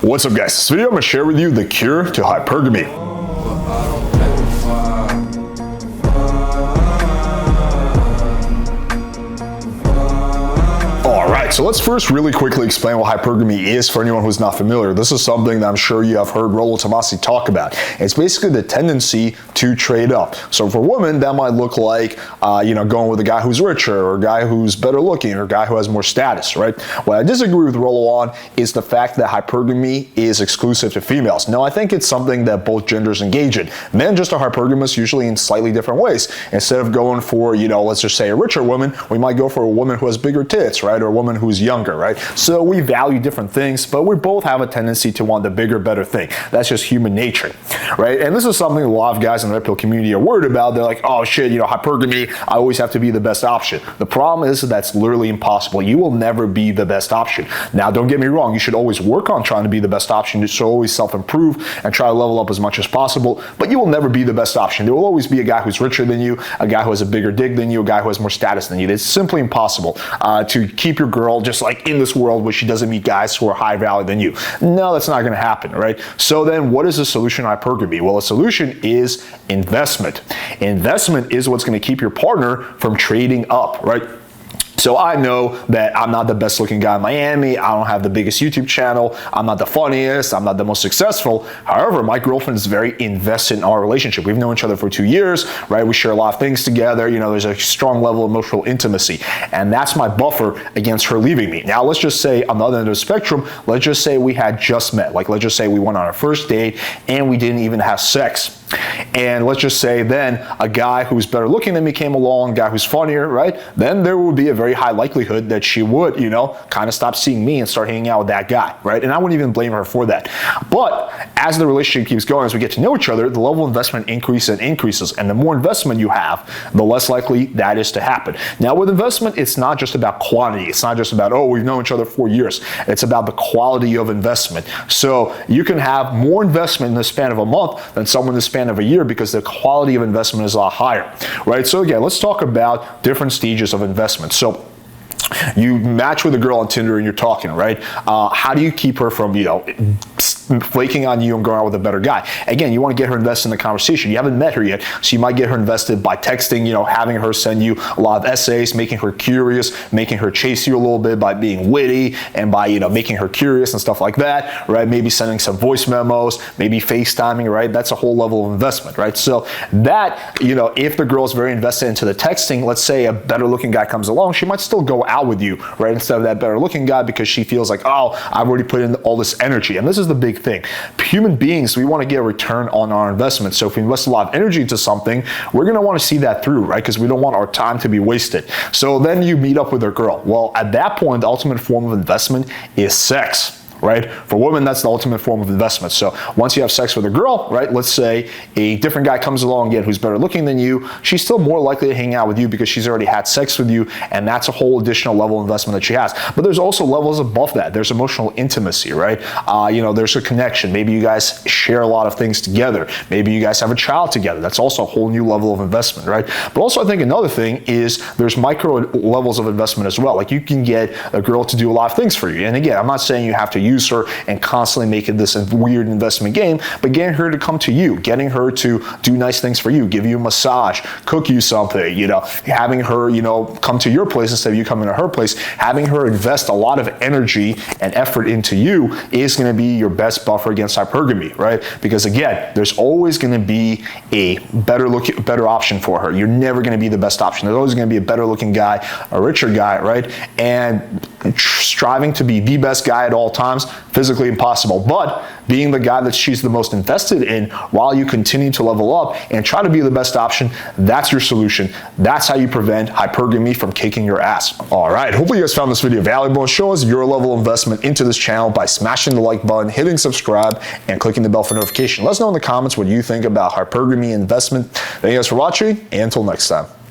What's up guys, this video I'm going to share with you the cure to hypergamy. Alright, so let's first really quickly explain what hypergamy is for anyone who's not familiar. This is something that I'm sure you have heard Rollo Tomassi talk about. It's basically the tendency to trade up. So for women, that might look like, going with a guy who's richer, or a guy who's better looking, or a guy who has more status, right? What I disagree with Rollo on is the fact that hypergamy is exclusive to females. No, I think it's something that both genders engage in. Men just are hypergamous usually in slightly different ways. Instead of going for, let's just say a richer woman, we might go for a woman who has bigger tits, right? Or a woman who's younger, right? So we value different things, but we both have a tendency to want the bigger, better thing. That's just human nature, right? And this is something a lot of guys in the red pill community are worried about. They're like, oh shit, hypergamy, I always have to be the best option. The problem is that's literally impossible. You will never be the best option. Now, don't get me wrong, you should always work on trying to be the best option. You should always self-improve and try to level up as much as possible, but you will never be the best option. There will always be a guy who's richer than you, a guy who has a bigger dick than you, a guy who has more status than you. It's simply impossible to keep your girl just like in this world where she doesn't meet guys who are high value than you. No, that's not going to happen, right? So then what is the solution to hypergamy? Well, the solution is investment. Investment is what's going to keep your partner from trading up, right? So I know that I'm not the best looking guy in Miami. I don't have the biggest YouTube channel. I'm not the funniest. I'm not the most successful. However, my girlfriend is very invested in our relationship. We've known each other for 2 years, right? We share a lot of things together. There's a strong level of emotional intimacy. And that's my buffer against her leaving me. Now, let's just say on the other end of the spectrum, let's just say we had just met. Like, let's just say we went on our first date and we didn't even have sex. And let's just say then a guy who's better looking than me came along, a guy who's funnier, right? Then there would be a very high likelihood that she would, kind of stop seeing me and start hanging out with that guy, right? And I wouldn't even blame her for that. But as the relationship keeps going, as we get to know each other, the level of investment increases and increases. And the more investment you have, the less likely that is to happen. Now with investment, it's not just about quantity. It's not just about, oh, we've known each other 4 years. It's about the quality of investment. So you can have more investment in the span of a month than someone in the span of a year because the quality of investment is a lot higher, right? So again, let's talk about different stages of investment. So you match with a girl on Tinder and you're talking, right? How do you keep her from, flaking on you and going out with a better guy? Again, you want to get her invested in the conversation. You haven't met her yet, so you might get her invested by texting, having her send you a lot of essays, making her curious, making her chase you a little bit by being witty and by, making her curious and stuff like that, right? Maybe sending some voice memos, maybe FaceTiming, right? That's a whole level of investment, right? So that, if the girl's very invested into the texting, let's say a better looking guy comes along, she might still go out with you, right? Instead of that better looking guy because she feels like, oh, I've already put in all this energy. And this is the big thing. Human beings, we want to get a return on our investment. So if we invest a lot of energy into something, we're going to want to see that through, right? Because we don't want our time to be wasted. So then you meet up with a girl. Well, at that point, the ultimate form of investment is sex. Right? For women, that's the ultimate form of investment. So once you have sex with a girl, right, let's say a different guy comes along again who's better looking than you, she's still more likely to hang out with you because she's already had sex with you, and that's a whole additional level of investment that she has. But there's also levels above that. There's emotional intimacy, right? There's a connection. Maybe you guys share a lot of things together. Maybe you guys have a child together. That's also a whole new level of investment, right? But also I think another thing is there's micro levels of investment as well. Like you can get a girl to do a lot of things for you. And again, I'm not saying you have to use her and constantly make it this weird investment game, but getting her to come to you, getting her to do nice things for you, give you a massage, cook you something, having her, come to your place instead of you coming to her place, having her invest a lot of energy and effort into you is going to be your best buffer against hypergamy, right? Because again, there's always going to be a better option for her. You're never going to be the best option. There's always going to be a better looking guy, a richer guy, right? And striving to be the best guy at all times, physically impossible, but being the guy that she's the most invested in while you continue to level up and try to be the best option, that's your solution. That's how you prevent hypergamy from kicking your ass. All right, hopefully you guys found this video valuable. Show us your level of investment into this channel by smashing the like button, hitting subscribe, and clicking the bell for notification. Let us know in the comments what you think about hypergamy investment. Thank you guys for watching, and until next time.